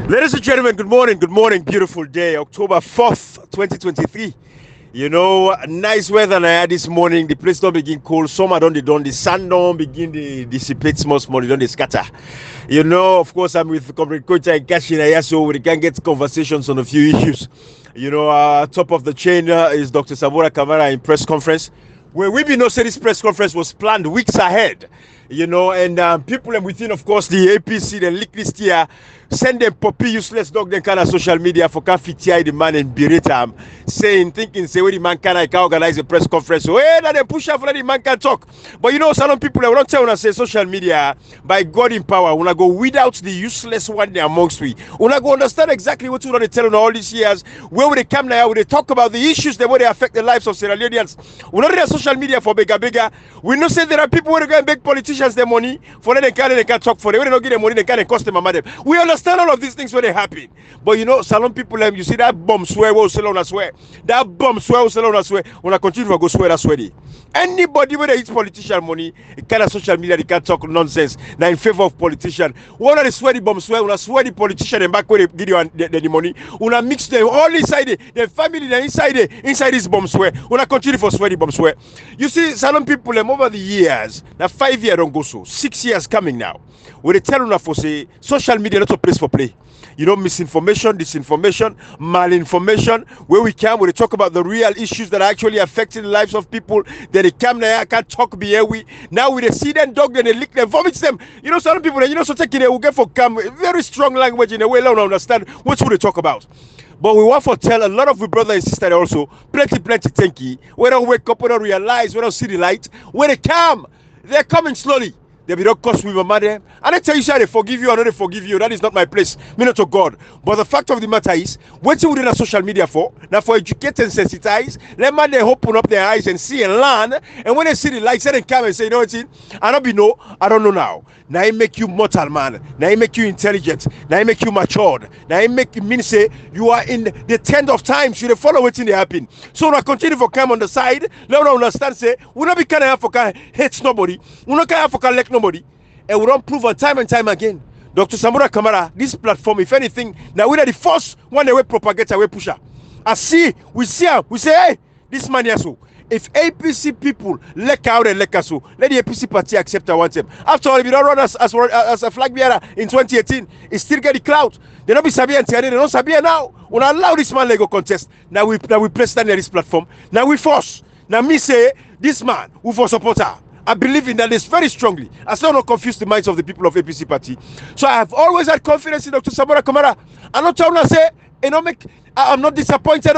Ladies and gentlemen, good morning, beautiful day, October 4th, 2023. You know, nice weather now this morning. The place don't begin cold. Summer don't they done. The sun don't begin to dissipate small, they don't they scatter. You know, of course, I'm with Comrade Coach and Cashin here, so we can get conversations on a few issues. You know, top of the chain is Dr. Sabora Kamara in press conference, where we be know say this press conference was planned weeks ahead. You know, and people within, of course, the APC, the leak list here, send them puppy useless dog, then kind of social media for Kafiti, the man and berate him, thinking, say, where the man can organize a press conference. So, hey, that they push out for the man can talk. But you know, some people, they don't tell when I say social media, by God in power, when I go weed out the useless one there amongst we. When I go understand exactly what you're telling all these years, where would they come now, where they talk about the issues, the way they affect the lives of Sierra Leoneans. We're not in social media for bigger. We know say there are people who go and beg politicians their money for them, they can't talk for them. When they don't get their money, they can't cost them a madam. We understand all of these things when they happen. But you know, Salon people, you see that bomb swear, will sell on a swear. That bomb swear, will sell on a swear. When I continue to go swear, that's swear. Anybody when they eat politician money, it kind of social media, they can't talk nonsense. Now in favor of politician. One of the swear the bomb swear, when I swear the politician and back when they give you the money, when I mix them all inside it, the family, they're inside this bomb swear. When I continue for swear the bomb swear. You see, Salon people, over the years, now 5 years don't go so, 6 years coming now. When they tell us for say social media not a place for play. You know, misinformation, disinformation, malinformation, where we talk about the real issues that are actually affecting the lives of people. Then they come there, can't talk be here. Now we see them dog, then they lick them, vomit them. You know, some people, so taking it, we get for come very strong language in a way, don't understand what should they talk about. But we want to tell a lot of we brothers and sisters also, plenty thank you. We don't wake up, we don't realize, we don't see the light. When they come, they're coming slowly. They be not cost with my mother. And I tell you, say they forgive you or not they forgive you. That is not my place. Me not to God. But the fact of the matter is, what you do on social media for? Now for educate and sensitize. Let man they open up their eyes and see and learn. And when they see the lights, they come and say, you know what it? I don't know now. Now it make you mortal man. Now it make you intelligent. Now it make you matured. Now it make mean say you are in the 10th of times. You follow what's in the happen. So now continue for come on the side. Let me understand say we not be kind of for hate nobody. We not kind of for collect nobody, and we don't prove on time and time again. Dr. Sabora Kamara, this platform, if anything, now we're the first one away propagator, away pusher. We see, hey, this man here so. If APC people let out and let so, let the APC party accept our them. After all, if you don't run as a flag bearer in 2018, it still get the clout. They don't be Sabia and they don't Sabia now. We don't allow this man Lego contest. Now we press down this platform. Now we force. Now me say this man who for supporter. I believe in that this very strongly. I still not confuse the minds of the people of APC party. So I have always had confidence in Dr. Sabora Kamara. I'm not trying to say, I'm not disappointed.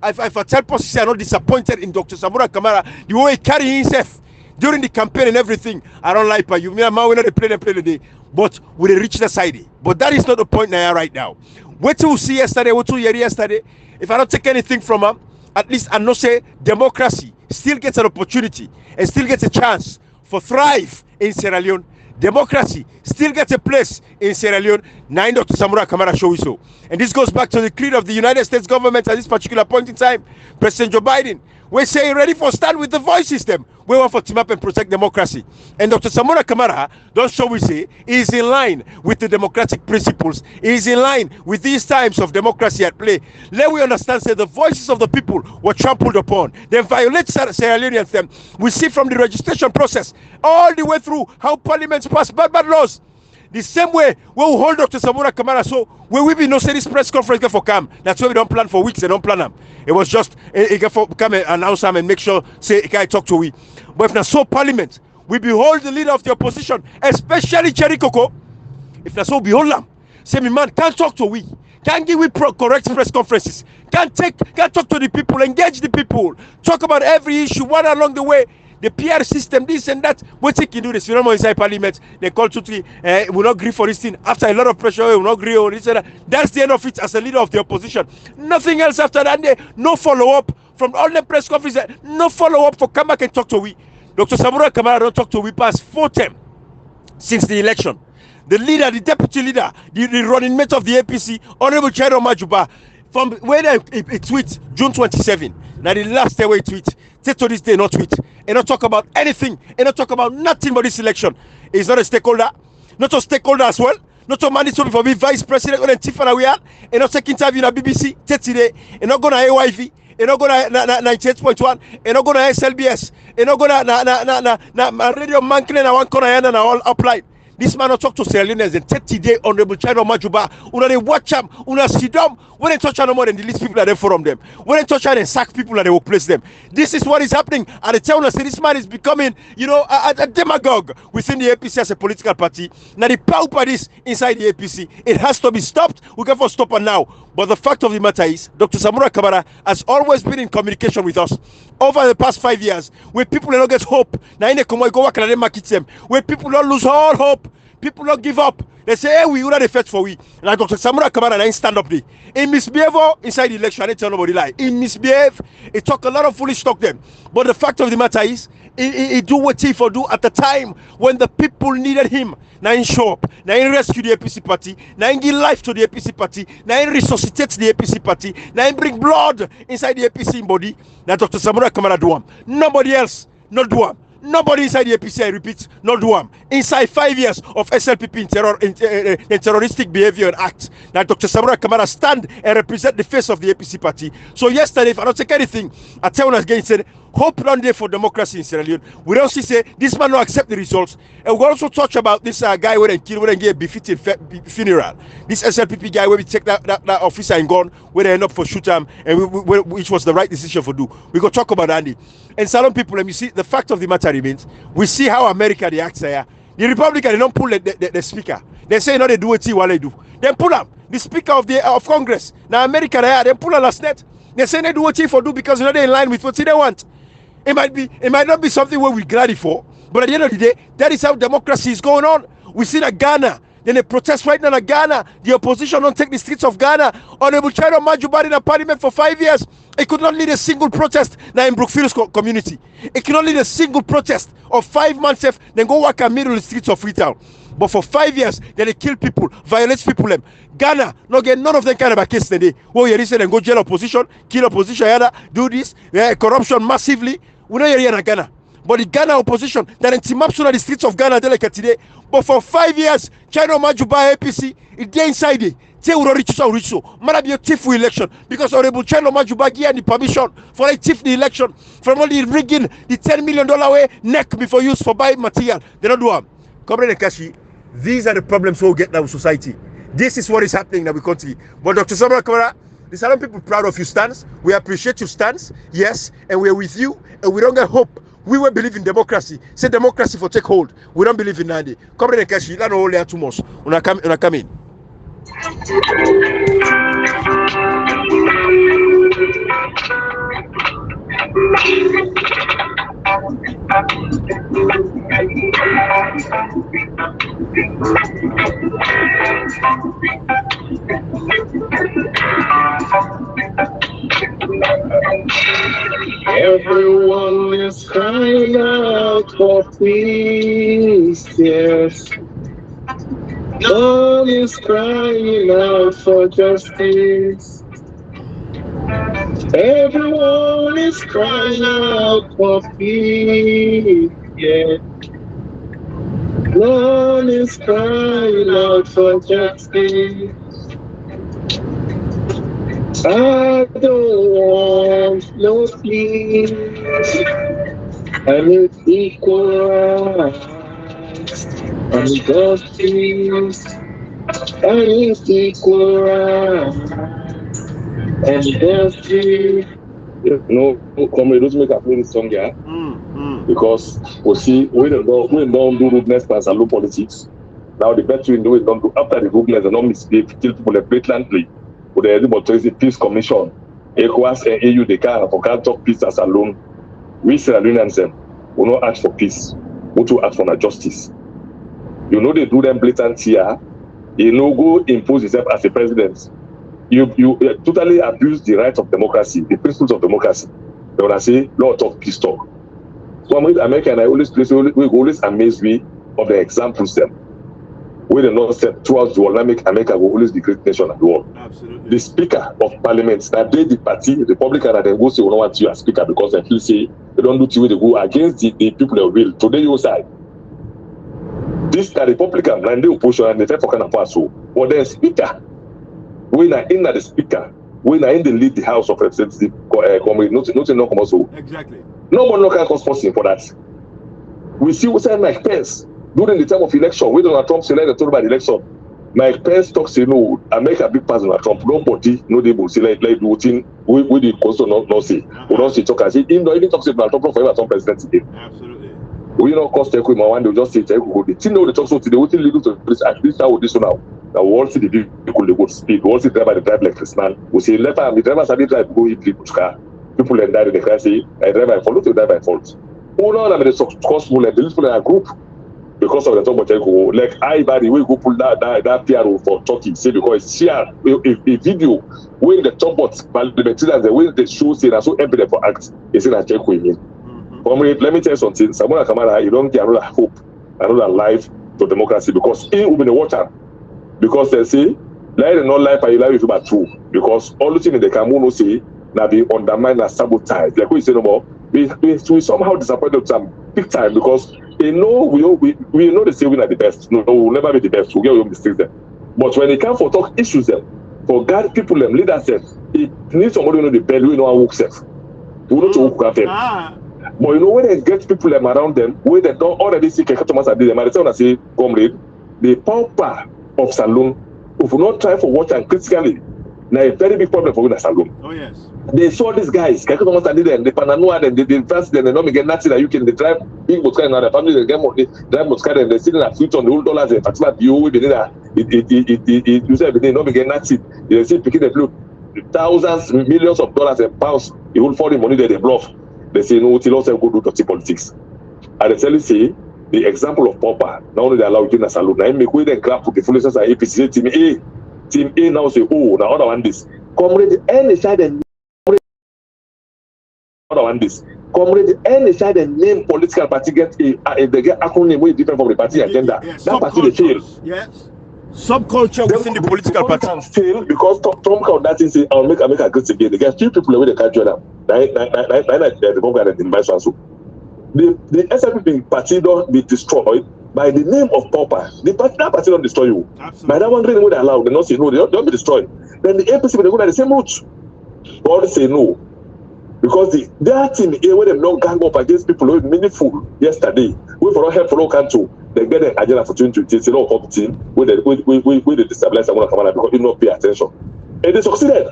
If I tell people, I'm not disappointed in Dr. Sabora Kamara, the way he carry himself during the campaign and everything. I don't like you. Me and man, we not play the day, but we reach the side. But that is not the point now right now. What you see yesterday, what you hear yesterday, if I don't take anything from him, at least I know say democracy still gets an opportunity and still gets a chance for thrive in Sierra Leone. Democracy still gets a place in Sierra Leone. Now Dr. Sabora Kamara show so. And this goes back to the creed of the United States government at this particular point in time. President Joe Biden, we're saying ready for stand with the voice system. We want for team up and protect democracy. And Dr. Sabora Kamara, don't show we say, is in line with the democratic principles. Is in line with these times of democracy at play. Let we understand, say, the voices of the people were trampled upon. They violate Sierra Leoneans. Them. We see from the registration process all the way through how parliaments pass bad laws. The same way we will hold Dr. Sabora Kamara, so when we be no say this press conference for come. That's why we don't plan for weeks, they don't plan them. It was just for come and announce them and make sure say a guy talk to we. But if not so parliament, we behold the leader of the opposition, especially Cherry Coco. If not so behold them, say me man can't talk to we, can't give we correct press conferences, can't talk to the people, engage the people, talk about every issue one along the way. The PR system, this and that. What they can do this? You know, inside parliament, they call to will not agree for this thing. After a lot of pressure, will not agree on this and that. That's the end of it as a leader of the opposition. Nothing else after that. No follow up from all the press conferences. No follow up for come back and talk to we. Dr. Sabora Kamara don't talk to we past 4 terms since the election. The leader, the deputy leader, the running mate of the APC, Honorable Chairo Majuba, from when he tweet June 27. Now the last day we tweet. Till to this day not tweet and not talk about anything and not talk about nothing but this election. He's not a stakeholder, not a stakeholder as well, Not to manage to be vice president when Tiffany we are, and not take interview na BBC today, and not gonna AYV, and not gonna 98.1, and not gonna SLBS, and not gonna na radio Mankle na one corner and all upline. This man not talk to Sierra Leoneans and 30 day honorable China Majuba. Una they watch him, una see them. When they touch no more than the least people that they from them. When they touch and sack people that they will place them. This is what is happening. And they tell us this man is becoming, a demagogue within the APC as a political party. Now the pauper this inside the APC, it has to be stopped. We can stop it now. But the fact of the matter is, Dr. Samura Kamara has always been in communication with us over the past 5 years. Where people don't get hope. Now in the go work and they market them. Where people don't lose all hope. People don't give up. They say, hey, we would have fed for we. Like Dr. Samura Kamara and I stand up there. He misbehave inside the election. I didn't tell nobody lie. He misbehave. He talk a lot of foolish talk them. But the fact of the matter is, he do what he for do at the time when the people needed him. Now he show up. Now he rescue the APC party. Now he give life to the APC party. Now he resuscitate the APC party. Now he bring blood inside the APC body. Now Dr. Samura Kamara do him. Nobody else not do him. Nobody inside the APC, I repeat, not do him. Inside 5 years of SLPP in terroristic behavior and act. Now Dr. Samura Kamara stand and represent the face of the APC party. So yesterday, if I don't take anything, I tell us again, said, hope one day for democracy in Sierra Leone. We don't see say this man not accept the results. And we also talk about this guy where they kill, where they get befitting funeral. This SLPP guy where we take that officer and gone, where they end up for shoot him, and which was the right decision for do. We go talk about Andy. And Salon people, and you see the fact of the matter remains, we see how America reacts there. The Republican, they don't pull the speaker. They say no, they do it while they do. They pull up the speaker of Congress. Now America they pull up last net. They say they do what for do because they're in line with what they want. It might not be something where we're glad for, but at the end of the day, that is how democracy is going on. We see that Ghana, then they protest right now in Ghana. The opposition don't take the streets of Ghana. Honorable China Majubari in the parliament for 5 years. It could not lead a single protest now in Brookfield's community. It cannot lead a single protest of 5 months if then go walk and middle the streets of Freetown. But for 5 years, then they kill people, violate people. Ghana, no get none of them kind of a case today. Oh, you listen and go jail opposition, kill opposition, do this, corruption massively. We know you're here in Ghana. But the Ghana opposition, that in Timapsuna, the streets of Ghana, like today. But for 5 years, China Majuba APC, it's there inside it. Say we reach so. Might be a thief for election because Honorable China Majuba gave the permission for a thief the election from only rigging the $10 million way neck before use for buying material. They don't do them. Comrade Kashi, these are the problems we get now in society. This is what is happening in our country. But Dr. Samura Kamara, the Salon people proud of your stance. We appreciate your stance, yes, and we're with you, and we don't get hope. We will believe in democracy. Say democracy for take hold. We don't believe in Nandi. Comrade Kashi, don't hold there too much. Una come in. Everyone is crying out for peace, yes. None is crying out for justice. Everyone is crying out for peace, yeah. None is crying out for justice. I don't want no peace. I need equal rights and justice. I need equal rights and justice. No, comrade, don't make a play this song, yeah? Because we see we don't do rudeness as a low politics. Now the best we do is don't do after the rudeness and not misbehave, kill people blatantly. With the Democracy Peace Commission, ECOWAS and AU, they can't talk peace as alone. We Sierra Leoneans will not ask for peace, we to ask for justice. You know they do them blatant here. You know go impose yourself as a president. You totally abuse the rights of democracy, the principles of democracy. They want to say lot of peace talk. So I'm with America and I always amaze me of the examples them. We the North step towards the world, America will always be the great nation of the world. Absolutely. The Speaker of Parliament, that they the party, the Republican, and then go say we don't want you as Speaker because they feel say they don't do to they go against the people of will. Today you side. This the Republican and the opposition and the type of kind of pass. But the speaker, when I in the speaker, when I in the lead the House of Representatives, nothing no come also. Exactly. No one can cause forcing for that. We see what Mike Pence during the time of election, when Donald Trump selected the about the election. Mike Pence talks, I make a big pass on Trump. Nobody, no they will say like do thing we the constitution not say. We don't see talk as he even talks about Trump forever some president again. Absolutely. We not cost equity one, they just say go. The thing now they talk so today, what lead to this at least how this now. Now we all see the vehicle they go speed, we all see the driver they drive like this man. We say left the drivers are drive go hit people car. People and die in the car say I drive by fault, to drive by fault. Oh no, I mean the cost people and the people in a group. Because of the top of like I by the way go pull that PRO for Turkey, say because share a video when the top bot parliamentarians the way they show say so evident for act is in a check with him. Let me tell you something. Samora Kamara, you don't get another hope, another life to democracy because he will be the water. Because they say lie is not life and you lie with about true. Because all the things in the Camuno say now be undermined and sabotage. Like we say no more, we somehow disappointed them big time because they know we know the saving are the best. No, we will never be the best. We'll get your mistakes them. But when it comes for talk issues them, for guide people them, leaders them, it needs somebody who know the bell, we know how work self. We know to work them. But you know when they get people them around them, where they don't already see customers at them, and they say, comrade, the power of saloon, if we not try for watch and critically, now a very big problem for in a saloon. Oh yes. They saw these guys, the Pananoa, and the president, they don't get nothing that you can drive big motor and other family, they get money, drive motor and they're sitting at future on the old dollars and particular PO, it you said they don't get nothing. They say picking the blue thousands, millions of dollars and pounds, you will foreign money that they bluff. They say no, till also go do dirty politics. And they tell you say the example of Popper, not only they allow you in a saloon, now make way then grab with the foolishness and APC team A now say, oh, now other one this. Comrade any side and this. Comrade any side and name political party get they get acronym way different from the party agenda. Yes. That party they fail. Yes. Subculture within the political party can fail because Trump count that thing say I'll make a great again. They get few people away they can't join them. The Democrat and the so. The SFP party don't be destroyed by the name of Popper. That party don't destroy you. Absolutely. By that one reason they allow, they not say no, they don't be destroyed. Then the APC they go down the same route. All say no. Because their team here when they don't gang up against people who were meaningful yesterday, we for all help for all country, they get an agenda for 2020, say no help team, where they destabilize someone because they don't pay attention. And they succeeded.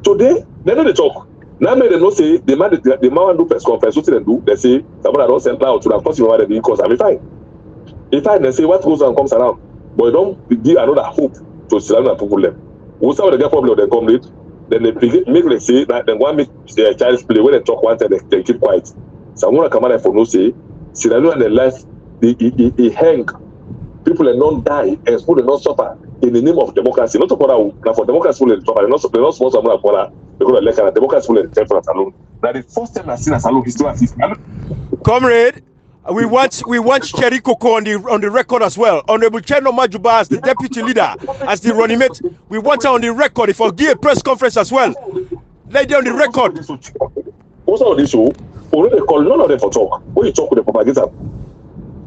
Today, they know they talk. Now they don't say the man do press conference, what they do, they say someone don't send out to the course you the cause, I'm fine. If I they say what goes on comes around, but you don't give another hope to surround and people them. Who some of the get problem they come with. Then they make like say that then one make their child's play when they talk one time they keep quiet. Someone come out for no say, Sierra and the life he hang. People are not die and people are not suffer in the name of democracy. Not for democracy people are they're not supposed to have because like democracy people are for alone. Now the first time I seen a salon history. Comrade, we want Cherry Coco on the record as well. Honorable Cheno Majuba as the deputy leader, as the running mate. We want her on the record. If I'll give a press conference as well. Lady on the record. Also on this show, already call none of them for talk. When you talk with the propaganda,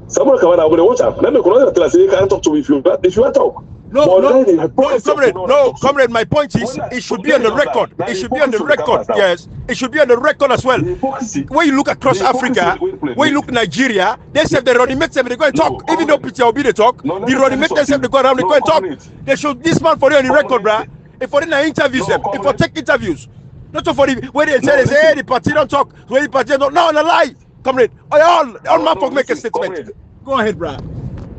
someone come out and watch up. Let me call tell us you can't talk to me if you want to talk. No, comrade, my point is it should be on the record. It should be on the record. Yes, it should be on the record as well. When you look across Africa, when you look Nigeria, they say the running mates they go and talk. Even though Peter Obi they talk, the running mates they say they go around, they go and talk. They should this man for you on the record, bruh. If for the interviews them, if for take interviews, not for the where they say hey, the party don't talk, where the party don't. No, lie, comrade. All man for make a statement. Go ahead, bruh.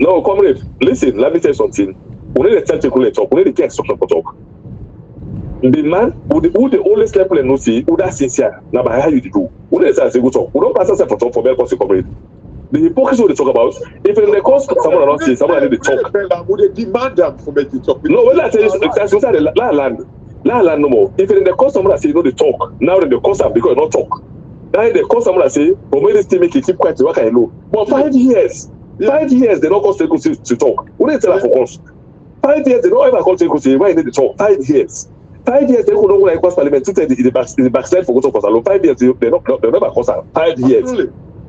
No, comrade. Listen, let me tell you something. We need to talk. We need to get instruction for talk. The man who the only level and no see who that sincere. Now by how you do. We need to say go talk. We don't pass us for talk for bel cause comrade. The hypocrisy we talk about. If in the cause someone don't say someone need to talk. Would they demand them for make you talk? No, when I tell you that's inside the land no more. If in the cause someone say no they talk. Now in the cause am because not talk. Now in the cause someone say for me this thing make you keep quiet what I know. But 5 years. 5 years they don't cause to talk. We need to tell that for us. 5 years, they don't ever call to say why they need to talk. 5 years. 5 years, they could not go to parliament. In the backside for go to salon. 5 years, they never cause 5 years.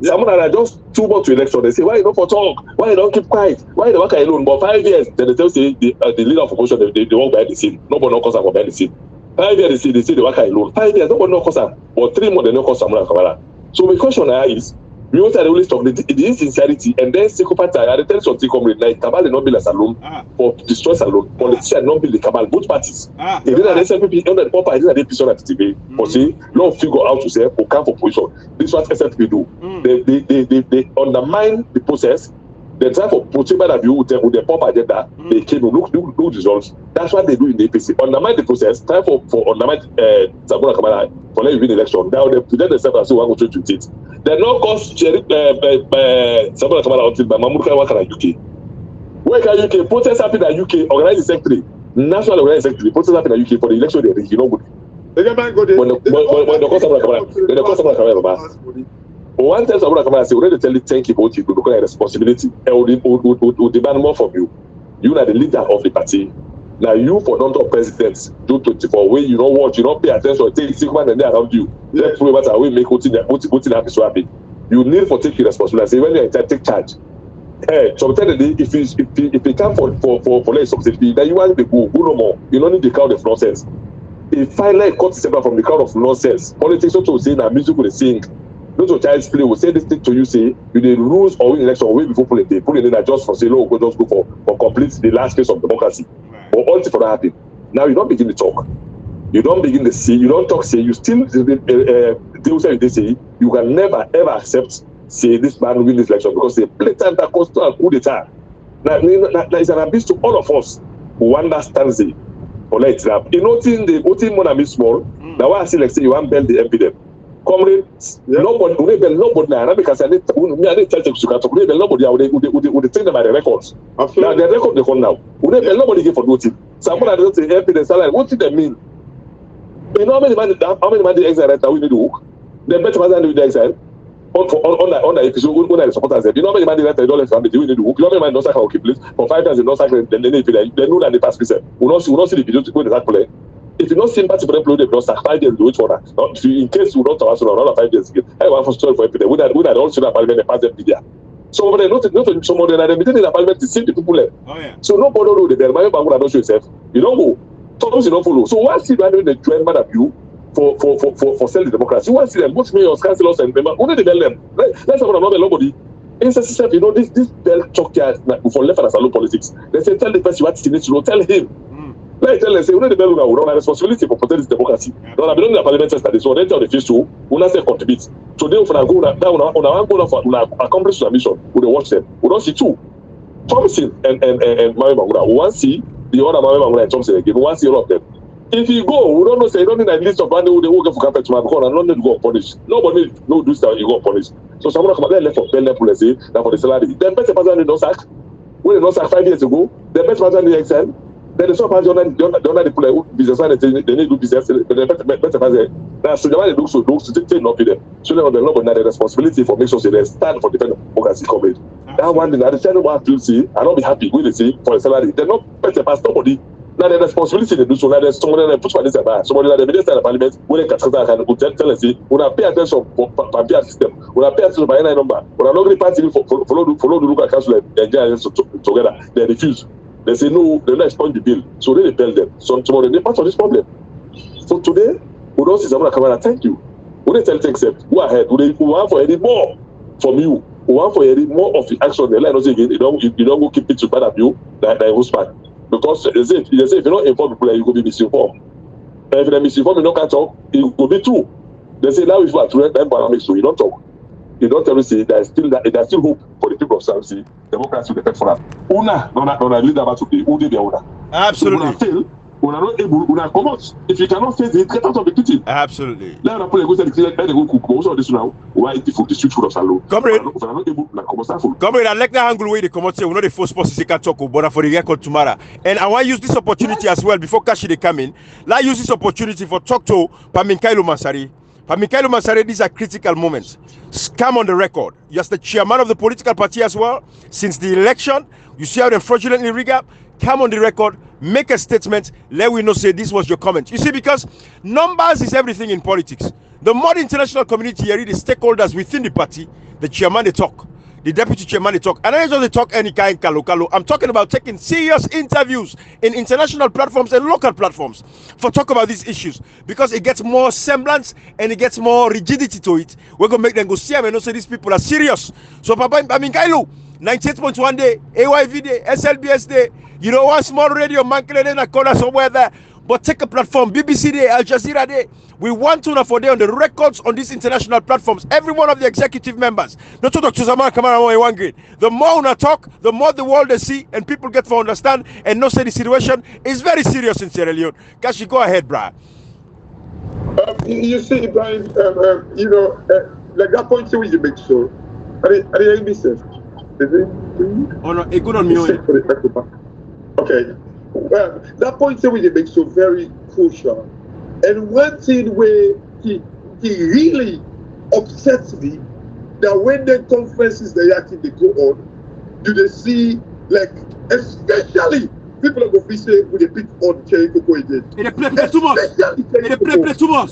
Someone that just 2 months to election, they say, why you don't for talk? Why you don't keep quiet? Why you work alone? But 5 years, then they tell say the leader of opposition, they walk behind the scene. Nobody no cause them behind the scene. 5 years, they say they work alone. 5 years, nobody no cause them. But 3 months, they no cause someone Kamara. So my question is, we want to always talk the insincerity and then psychopathy. I tell something comrade like Kabal not build as alone or destroy Salone. Politicians not build the Kabal, both parties. If they are the SFP, under the proper, they are the episode at TV. But see, no figure out to say, who come for position. This is what SFP do. They undermine the process. They try for putting by the view with the pop agenda. They came to look results. That's what they do in the APC. Undermine the process. Try for undermine Sabuna Kamara for let you win election. Now they present themselves as one to treat it. They no cause Sabuna Kamara until by Mahmoud Khan Wakana UK. Where can UK protest happen in UK? Organize the secretary, national organizing secretary. Protest happen in UK for the election. You know good. When the customer Kamara. One time someone come and say, already tell you thank you about you because of responsibility. And would demand more from you. You are the leader of the party. Now you for don't talk presidents do 24 way you don't watch, you don't pay attention, take 6 months and they around you. Let's prove what we make what happen so happy. You need for taking responsibility. Say when you take charge. Hey, sometimes if you come for less subsidy, then you want to go no more. You don't need the crowd of nonsense. If finally cut separate from the crowd of nonsense, politics also say that music will sing. Not to child's play will say this thing to you, say you the rules or win election way before pulling they put it in just for say no go just go for complete the last phase of democracy. But all for that happen. Now you don't begin to talk. You don't begin to see, you don't talk, say you still deal say they say you can never ever accept say this man win this election because they blatant that cost a coup d'etat. Now is an abyss to all of us who understands it. For like that. You know the voting money is small. Now I see like say you want build the MP them. Comrades, nobody now because I need to tell you nobody would take them by the records. Now the record they come now. Nobody give for nothing. Someone that doesn't help the salary. What did they mean? You know how many money the exile that we need to work? They better than the exile. On the episode, when I supporters, you know how many money that they don't let family do need to work. You know how many money don't sack our place for 5 times they don't sack then they know that they pass percent. We not see the video to go in that play. If you don't see party for them, they don't sack 5 days do it for that. In case you don't tell another 5 days again, I want for story for everything. We had also the parliament and pass them media. So over there, not someone that they meeting in the parliament to see the people there. Oh, yeah. So nobody know the bell. My bank don't show yourself. You don't go. Thomas you don't follow. So why see them doing the joint man of you for selling democracy? Why see them both mayors, councillors, and members? Only they bell them. Let's have another nobody. Instead, you know this bell talk here for left and salon politics. They say tell the person what he needs to know. Tell him. Let tell them say, we know the bell will run a responsibility for protecting this democracy. No, I belong to the parliament yesterday, so they tell the face to we not say contribute. Today, if I go down on for accomplish their mission, we will watch them. We don't see two. Thompson and Mami Mangura. We want to see the other Mami Mangura and Thompson again. We want to see all of them. If you go, we don't know say you don't need a list of money who they will go for campaign tomorrow because I don't need to go and punish. Nobody no do stuff you go and punish. So someone come left for bell level say that for the salary. Then better person no sack. When they no sack 5 years ago, the best person the excel. Then the shop has done the people businessman they need to do business. But the better person now so the way they look so take not be them. So they have the responsibility for make sure they stand for defend democracy coverage. That one thing I tell what to see, I don't be happy with the say for the salary. They're not better pass nobody. Now the responsibility they do so now there's somebody that puts for this about somebody that the minister of parliament when they can tell us see we pay attention for paper system we pay attention by any number we not really party follow the local council and enjoy together they refuse they say no they not expand the bill so they tell them so tomorrow they part of this problem so today we don't see someone come and thank you we don't tell except go ahead we want for any more from you we want for any more of the action they let us again you don't go keep it to bad of you that husband. Because they say if you don't inform people, you will be misinformed. And if they misinform, you don't talk, it will be true. They say now if you are to them dynamics, so you don't talk. You don't tell me say there's still hope for the people of South Sea. Democracy will depend for that. Una leader about today, who did the order? Absolutely. Una fail, una not able, una come out. If you cannot face it, get out of the kitchen. Absolutely. Let us put a good let them go cook. Also this now, why eat the food, the street food of Salo. Comrade, if I'm not able, come out food. Comrade, I like the angle where they come out say we know the first person say can talk about for the record tomorrow. And I want to use this opportunity as well before Kashi they come in. Let's use this opportunity for talk to Paminkailo Mansari. Paminkailo Mansari, these are critical moments. Come on the record. You're the chairman of the political party as well. Since the election, you see how they fraudulently rig up. Come on the record, make a statement, let we know say this was your comment. You see, because numbers is everything in politics. The more the international community here, the stakeholders within the party, the chairman they talk, the deputy chairman they talk, and I don't just talk any kind kalo. I'm talking about taking serious interviews in international platforms and local platforms for talk about these issues, because it gets more semblance and it gets more rigidity to it. We're gonna make them go see them and also these people are serious. So Papa, I mean Kailu, 98.1 day, AYV day, SLBS day, you know, one small radio mankele in a corner somewhere there. But take a platform, BBC Day, Al Jazeera Day. We want to know for day on the records on these international platforms. Every one of the executive members. Not to talk to Zaman Kamara one grade. The more we talk, the more the world they see and people get to understand and know say the situation is very serious in Sierra Leone. Kashi, go ahead, brah. You see, Brian, you know, like that point which you make sure. Are you listening? Oh no, it good on me. Okay. Well, that point which you make so very crucial. And one thing where he really upsets me, that when the conferences they actually go on, do they see, like, especially people are going to say with a big on Cherry Coco again. It play too much. It play too much.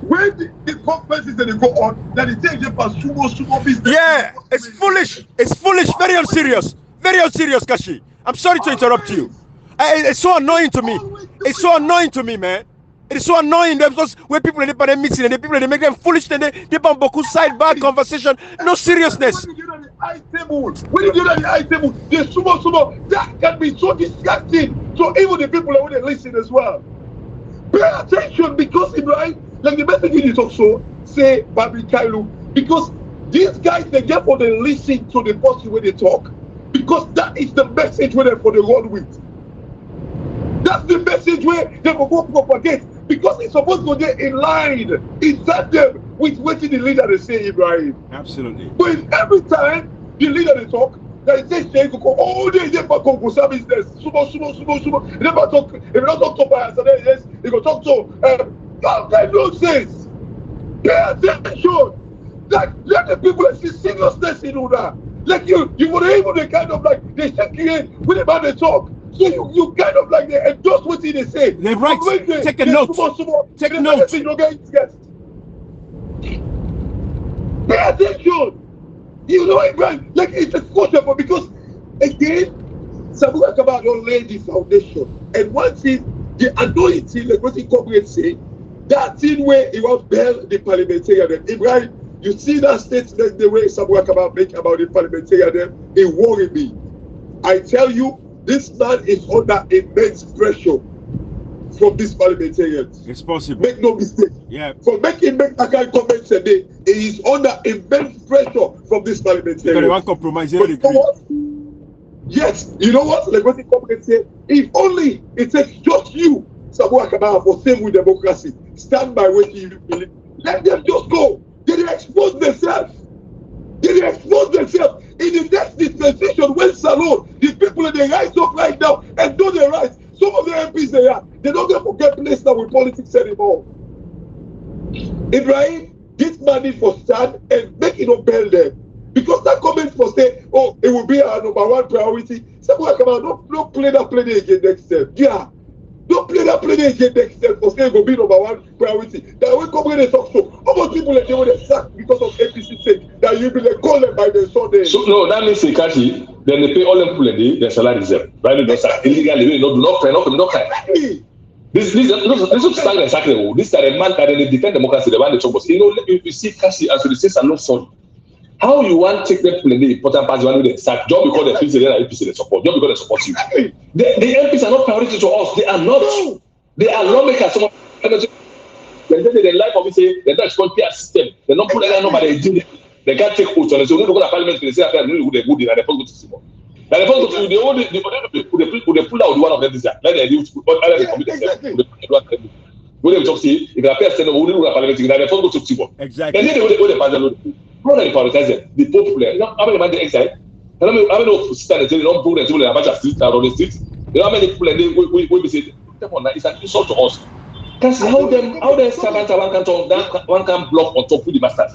When the conferences that they go on, that they take them as sumo business. Yeah, it's foolish. It's foolish. Very unserious. Very unserious, Kashi. I'm sorry to interrupt you. It's so annoying to me. It's so annoying to me, man. It is so annoying because when people in the meeting and the people they make them foolish, then they bamboku sidebar conversation, no seriousness. When you get on the high table, the sumo, that can be so disgusting. So even the people that want to listen as well. Pay attention, because Ibrahim, like the message is also say Babi Kailu, because these guys they get for the listen to the person when they talk, because that is the message where they for the run with. That's the message where they will go propagate, because it's supposed to get in line, in tandem with what the leader they say, Ibrahim. Absolutely. But every time the leader they talk, they say all day they for Congo business, sumo. They never talk. If you don't talk to bias, yes, they go talk to that kind of nonsense. Pay attention. Like let the people see seriousness in all that. Like you would able to kind of like they shake you in when the man they talk. So you kind of like they endorse what they say. They write. Take a note. Take a note. Pay attention. You know it, right? Like it's a question, but because again, Samuel Kabah don't lay the foundation. And one thing, the anointing, like what the corporate say, that thing where he was bail the parliamentarian. Ibrahim, you see that statement the way Samuel Kabah make about the parliamentarian, it worry me. I tell you, this man is under immense pressure from this parliamentarian. It's possible. Make no mistake. Yeah. For making that kind of comments today, he is under immense pressure from this parliamentarian. They want compromise. But you know what? Yes, you know what? Like what the comment say, if only it takes just you, Samuel Kabah, for same with democracy, stand by what you believe. Let them just go. They will expose themselves. They will expose themselves. In the next dispensation, when Salon, the people in the rise up right now and do the right. Some of the MPs they don't get forget place now with politics anymore. Ibrahim, this man need for stand and make it not bail them. Because that comment for say, oh, it will be our number one priority. Someone come out, don't play that play again next step. Yeah. Don't play that play again next step for say it will be number one priority. That will come when they talk so. How much people like they want to sack because of APC sake that you be like call them by the Sunday. So no, that means Kashi, then they pay all them people in their salary reserve. Right? They don't sack illegally, do not pay, not pay. This is stand exactly. This is a man that they defend democracy, the one they talk about. You know, if you see Kashi as you say, I'm not sorry. How you want to take them to the important parts you want to sack just because they feel they are APC they support, just because they support you. The MPs are not priority to us. They are not. No. They are lawmakers. Some they lie for me say they don't exploit PR system. They don't put that nobody do. They can't take oath on it. So we don't go to parliament to say after they go there and they go to Simon. Now they go to they pull out one of them this year. Let them use other committee. When they talk say if they appear say no, we don't go to parliament. Now they go to Simon. Exactly. Then they go to parliament. How do they prioritize them? The popular. You know how many man they exile? How many stand they don't bring them to the Abacha street or the street? You know how many people they we say it's an insult to us. Because how them servants one can block on top of the masters.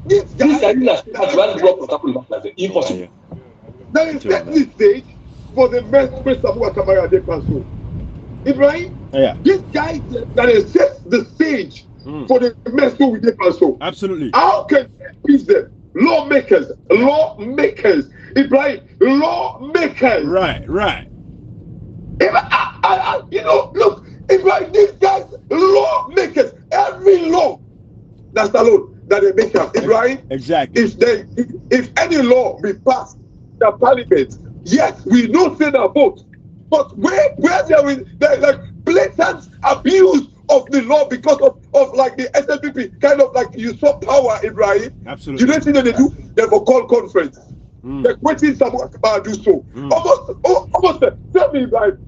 This guy is one block on top of the masters. Impossible. That is the stage for the best place of Wakamara de Paso. Ibrahim, this guy that has set the stage for the mess we did also. Absolutely. How can peace them? Lawmakers, Ibrahim, lawmakers. Right. You know, look, Ibrahim, these guys, lawmakers, every law that's alone that they make up, Ibrahim. Exactly. If any law be passed the parliament, yes, we don't say that vote, but where there is like blatant abuse of the law because of like the SNPP kind of like usurp power, Ibrahim. Absolutely. You don't see that they do, they will call conference. Like waiting someone to do so. Almost tell me, Ibrahim,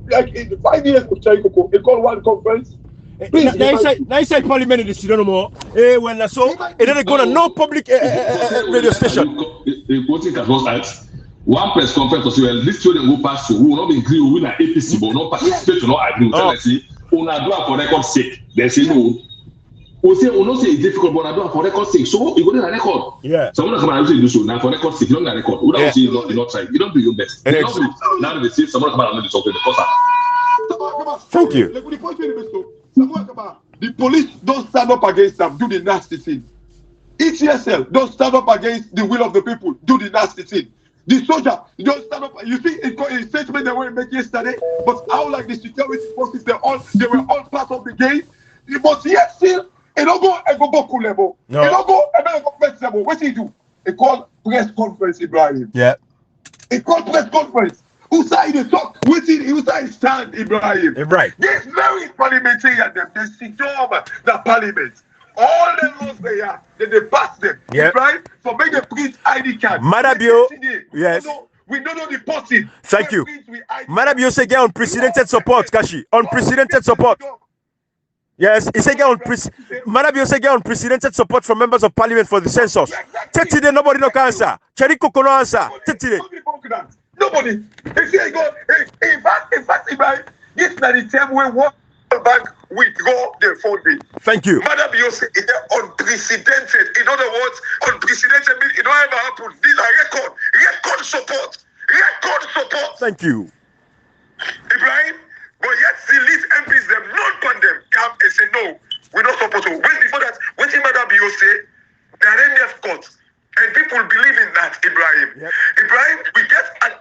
like in 5 years of Chaikoko, they call one conference. Please, nice parliament in the city no more. When so, and then they go to no public radio station. One press conference was well, this children go pass through. We will not be agree with an APC, but not participate to not agree. Tell us, una do for record sake. They say no. We say it's difficult, but I do for record sake. So you go to the record. Yeah. Someone come and do so now for record sake. You don't record. We don't say you not try. You don't do your best. Now they say someone come and talk to the person. Thank you. The police don't stand up against them, do the nasty thing. ETSL don't stand up against the will of the people, do the nasty thing. The soldier don't stand up. You see, it's a statement they were making yesterday, but how like the security forces, they were all part of the game. But yet still, it don't go cool level. It don't go press level. What do you do? It called press conference, Ibrahim. Yeah. It called press conference. Who side they talk? Who side stand, Ibrahim? Right. This very parliamentarian, they sit over the parliament. All the laws they pass them. Yeah. Right? For make the print ID card. Madabio. Yes. We don't know the party. Thank you. Madabio say get unprecedented support, Kashi. Unprecedented support. Yes, he said Madabio say get unprecedented support from members of parliament for the census. Today nobody no answer. Cheriko no answer. Today. Nobody. They say in fact, this is the time when one bank withdraw their funding. Thank you. Madam Beyonce is unprecedented. In other words, unprecedented means it don't ever happen. These are record support. Record support. Thank you. Ibrahim, but yet the lead MPs them not pan them come and say no, we're not supposed to. When before that, what did Madam Beyonce? They are in their court. And people believe in that, Ibrahim. Yep. Ibrahim, we get an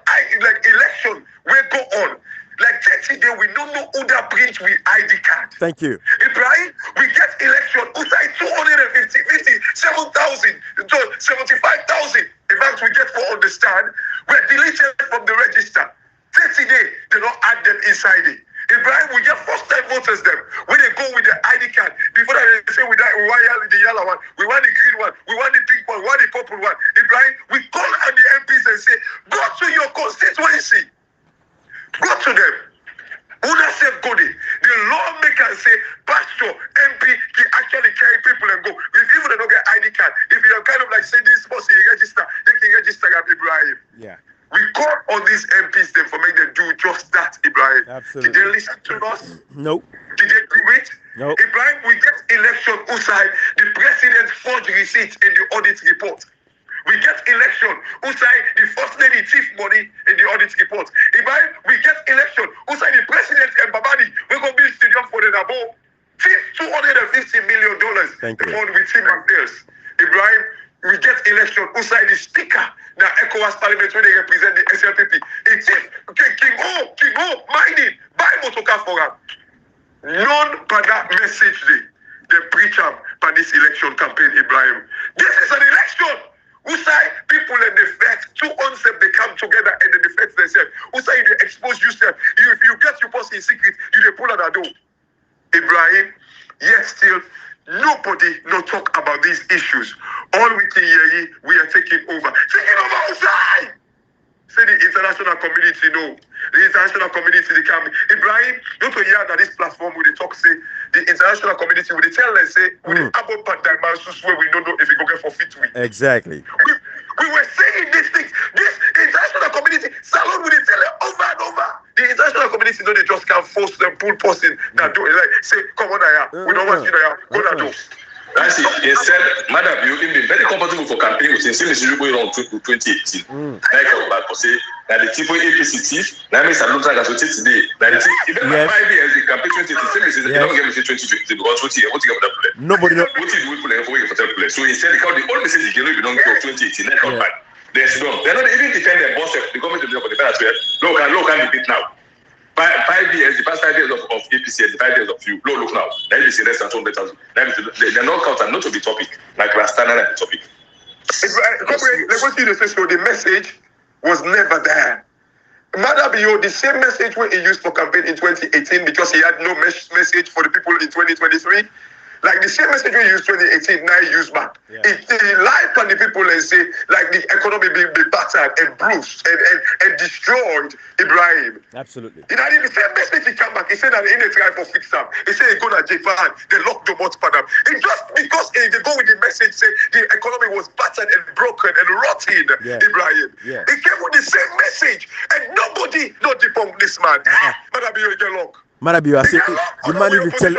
election will go on. Like 30 days, we don't know who that print with ID card. Thank you. Ibrahim, we get election. Who say 257,000 to 75,000. In fact, we get for understand. We're deleted from the register. 30 days, they don't add them inside it. Ibrahim, we get first time voters them. When they go with the ID card, before that they say we want the yellow one, we want the green one, we want the pink one, we want the purple one. Ibrahim, we call on the MPs and say, go to your constituency. Go to them. Una said go there. The lawmakers say, Pastor, MP can actually carry people and go. If even they don't get ID card, if you're kind of like say this person register, they can register Ibrahim. Yeah. We call on these MPs then for make them do just that, Ibrahim. Absolutely. Did they listen to us? Nope. Did they do it? Nope. Ibrahim, we get election outside the president forged receipts in the audit report. We get election outside the first lady thief money in the audit report. Ibrahim, we get election outside the president and Babadi. We're going to build stadium for the Nabo. $250 million. Thank you. The fund with team affairs. Ibrahim, we get election outside the speaker. Now, ECOWAS Parliament, when they represent the SLPP. It's King Ho, mining, buy motor car for him. None but that message they preach up by this election campaign, Ibrahim. This is an election. Who say people in the fact, two concepts they come together and they defect themselves. Who say they expose yourself. If you get your post in secret, you they pull out a door. Ibrahim, yet still, nobody no talk about these issues. All we can hear, we are taking over. Taking over outside! Say the international community, no. The international community, they can be. Ibrahim, don't you hear that this platform with the talk say, the international community, with the tell them, say, with the about dimensions where we don't know if we go get for fit with. Exactly. We were saying these things. This international community, Salon, with the tell them over and over. The international community, no, they just can't force them, pull person that do it. Like, say, come on, we don't want you there. Go to do. That's it. Instead, Madam, you've been very comfortable for campaign since you go around 2018. Like about to say that the people APC chief, that means I don't try to today. That even 5 years the campaign 2018, you don't get me 2020 because what you get that play. Nobody knows. What you for that play. So instead, the only message you give belong to 2018. That's not bad. There's no. They're not even defending themselves. The government is not defend as well. Local debate now. 5 years, the past 5 years of APC, the 5 years of you. Look now. That is the rest of 200,000. They're not counted, not to be topic. Like last time, not the topic. Let's see the so the message was never there. Madabio, the same message where he used for campaign in 2018 because he had no message for the people in 2023. Like the same message we used 2018, now he used back. He lied on the people and say, like the economy being battered and bruised and destroyed Ibrahim. Absolutely. You know, the same message he came back. He said that in a try for fix up. He said he go to Japan, they locked the mouth for them. And just because they go with the message, say the economy was battered and broken and rotten, Ibrahim. He came with the same message and nobody not debunked this man. But I'll be get long. Marabi, I say the man even tell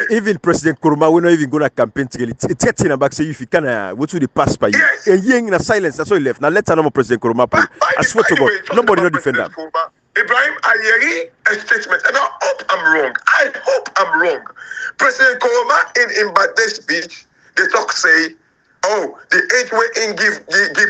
even President Kuruma we're not even gonna campaign together. It's in back say if you can what to the pass by you. And he in a silence, that's all he left. Now let's know President Kuruma. I swear to God, nobody not defend that. Ibrahim, I hear a statement, and I hope I'm wrong. President Kuruma in Bad's speech, they talk say, oh, the age where in give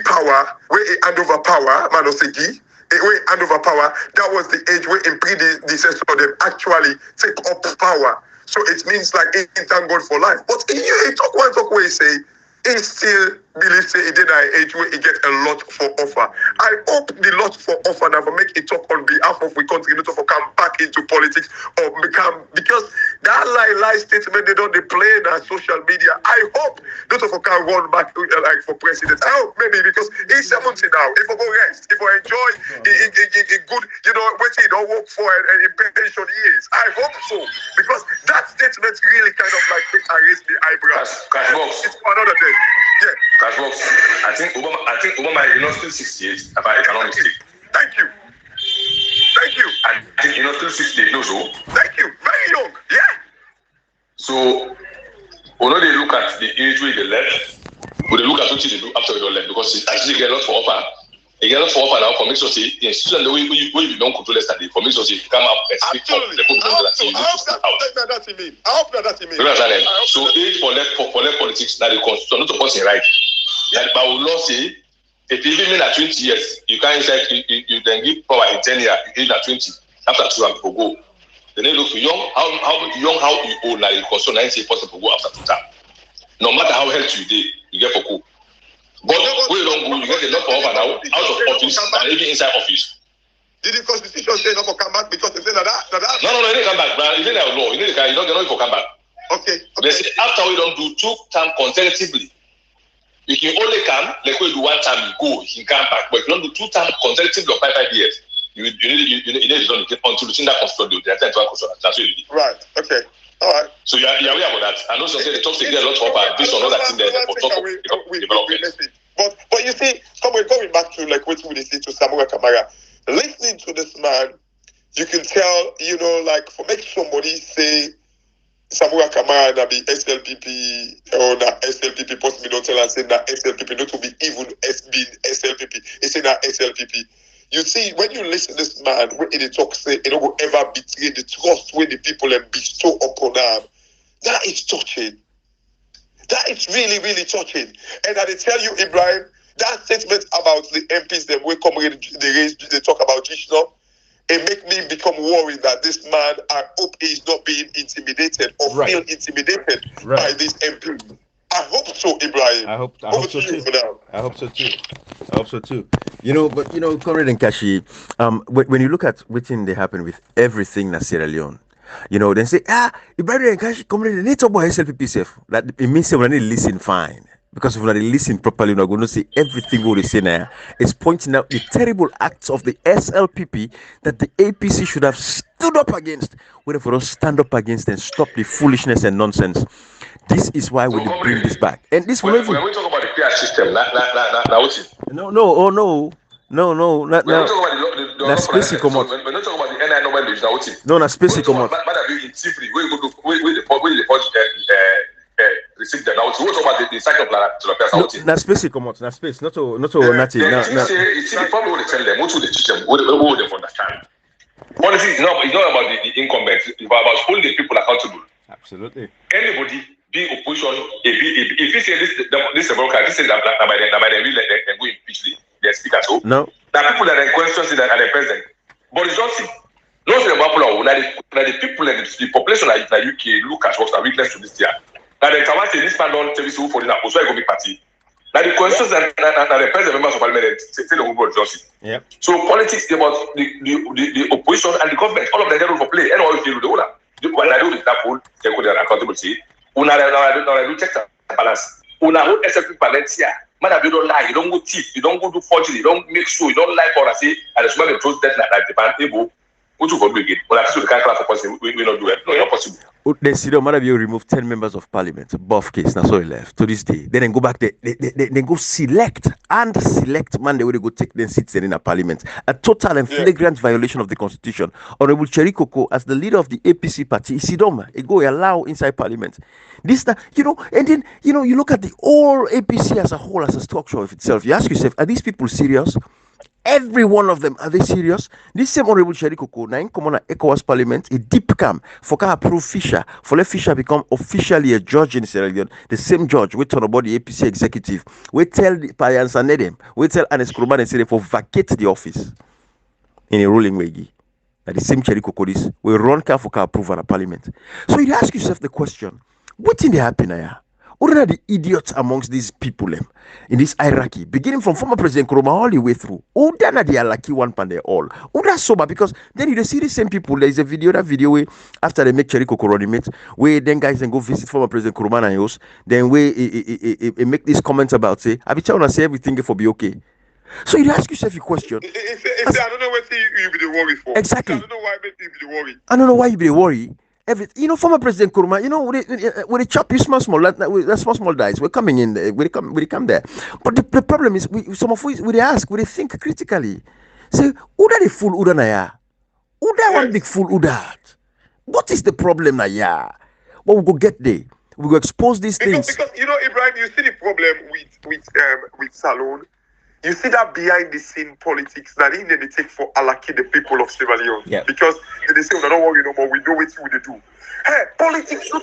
power, where he hand over power, man say give. Way hand over power, that was the age where in predecessor them actually take up power. So it means like in thank God for life. But he talk where he say he still believes he did an age where he get a lot for offer. I hope the lot for offer never make it talk on behalf of we country not to come back into politics or become because that lie statement they don't play in our social media. I hope not to can run back like for president. I hope maybe because he's 70 now. If I go rest, if I enjoy a good, you know, what he don't work for and in pension years. I hope so because that statement really kind of like raise the eyebrows. It's for another day. Yeah. Cashbox. I think Obama is still 68. If I cannot mistake. Thank you. I think still 68. No, so. Thank you. Very young. Yeah. So, when they look at the age where they left, when they look at what they do after they left, because it actually get a lot for offer. They get a lot for offer now for me to say, the institution the way you don't control less than for me to say come out and speak up. That's what I hope that he means. So age for left politics now the constitution not to pass it right. Like but we law say if you even at 20 years, you can't say you then give power in 10 years, you age at 20 after 2 and people go. Then they look for young how you old like the constitution 90 possible go after 2 time. No matter how healthy you did, you get for go. But we don't go, you get a lot for offer now out of office and even inside office. Did the constitution say not for come back because they say that? No, you need to come back, bro. You need to law. You need to you don't know if you come back. Okay. They say after we don't do 2 terms consecutively, you can only come like we do 1 time you go, you can come back. But if you don't do 2 terms consecutively of 5 years, you need to don't get until you see that constitution. They attend to our constitution. That's what you need. Right. Okay. All right. So you're aware about that. I know some say the talks they get a lot of offer based on other things there for talk of development. But you see, going back to like what we listen to Samura Kamara, listening to this man, you can tell, you know, like for make somebody say Samura Kamara na be SLPP or na SLPP possibly don't tell and say na SLPP not to be even SLPP. It's say na SLPP. You see, when you listen to this man, when he talk say, he don't go ever betray the trust when the people and bestow upon them. That is touching. That is really, really touching. And I tell you, Ibrahim, that statement about the MPs, them will come they talk about Jishno, it make me become worried that this man, I hope he's not being intimidated or feel intimidated by this MP. I hope so, Ibrahim. I hope so too. I hope so too. You know, but you know, Comrade Nkashi, when you look at what thing they happen with everything in Sierra Leone, you know, then say, Ibrahim Nkashi, Comrade, they need to talk about SLPP safe. That it means when they listen fine. Because if we listen properly, we're going to see everything what they say now is pointing out the terrible acts of the SLPP that the APC should have stood up against. What if we don't stand up against and stop the foolishness and nonsense? This is why we bring this back. And this when we talk about the PR system, now what's it? No, not now. That's basic come out. When we talk about the NI number, now what's it? No, that's basic come out. But you in Tifri, where you go to where the receive them. Now, so what's about the cycle plan to the person? Na space come out, na space, not to nothing. It's the problem when they tell them, what do they teach them, what do they understand? Policy is not about the incumbents, it's about holding the people accountable. Absolutely. Anybody, be opposition, if you say this Democrat, this is that by the will they go impeach the speaker. So no. There are people that are questions that are the president. Boris Johnson, not the popular, the people and the population like the UK look at what's a witness to this year. Now they come out say this man don't tell you for the also economic party. Now the questions that the president members of parliament say the whole Boris Johnson. Yeah. So politics is about the opposition and the government. All of them role for play. And all you do the whole. When I do with that poll, they could have accountability. Una do check and balance. Una hold SFP Valencia. Man, you don't lie, you don't go thief, you don't go do forgery, you don't make sure, you don't lie for us. And the small throws death like the band table. What you for begin? Well, I think we can't class for possible. We not do it. No, not possible. They see the matter. You remove 10 members of parliament. Buff case. That's all he left to this day. Then go back. They go select man. They will go take them seats in a parliament. A total and flagrant violation of the constitution. Honorable Cherry Coco, as the leader of the APC party, Isidoma, it go allow inside parliament. This, and then you look at the whole APC as a whole, as a structure of itself. You ask yourself, are these people serious? Every one of them, are they serious? This same Honorable Cherry Coco, now in common at ECOWAS Parliament, a deep camp for can approve Fisher, for let Fisher become officially a judge in Sierra Leone. The same judge, we turn about the APC executive, we tell the Payans and Nedem, we tell Anes Kruman and say for vacate the office in a ruling way. Now the same Cherry Coco this, we run camp for can approve at a parliament. So you ask yourself the question, what did happen here? What are the idiots amongst these people in this hierarchy, beginning from former President Nkrumah all the way through? Who are the lucky one pan they all? Who are sober? Because then you see the same people. There is a video where after they make Cherry Coco running mate, where then guys then go visit former President Nkrumah and yours, then we make these comments about say, I be trying to say everything for be okay. So you ask yourself a question. I don't know what you be the worry for. Exactly. I don't know why you be the worry. I don't know why you be the worry. Former President Nkrumah, when they chop you small dice, we're coming in, we come there. But the problem is, some of us, we ask, we think critically. Say, who are the fool, who are who that one big fool, who that? What is the problem, Naya? Well, we go get there. We go expose these things. Because, Ibrahim, you see the problem with Salon. You see that behind the scene politics that they take for Alaki, the people of Sierra Leone. Yeah. Because they say, don't worry no more, we know what we do. Hey, politics, we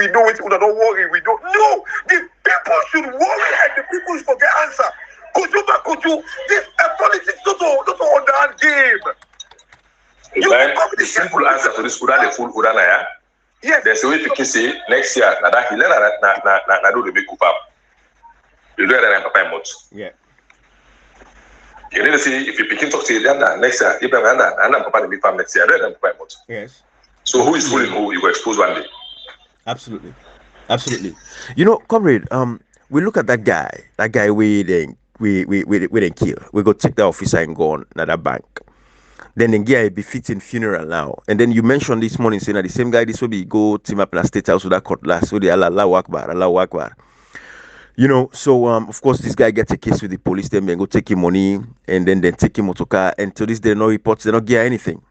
know it, don't worry, we don't. No, the people should worry and the people should forget answer. Could you, this politics, not on that game. The simple answer to this, Uda the full Udanaya. Yes. There's a way to say next year, Nada, he learned na do the big up. You do it and Papa Mot. Yeah. You need to see if you begin to talk to them next year, if I'm Papa the big farm next year, then Papa Mot. Yes. So who is fooling who? You will expose one day. Absolutely. Comrade, we look at that guy we then kill. We go take that officer and go on another bank. Then the guy be fitting funeral now. And then you mentioned this morning saying that the same guy this will be go team up in a state house with that cutlass. So the Allah Akbar. So of course this guy gets a case with the police, then go take him money and then take him motorcar, and to this day no reports, they don't get anything.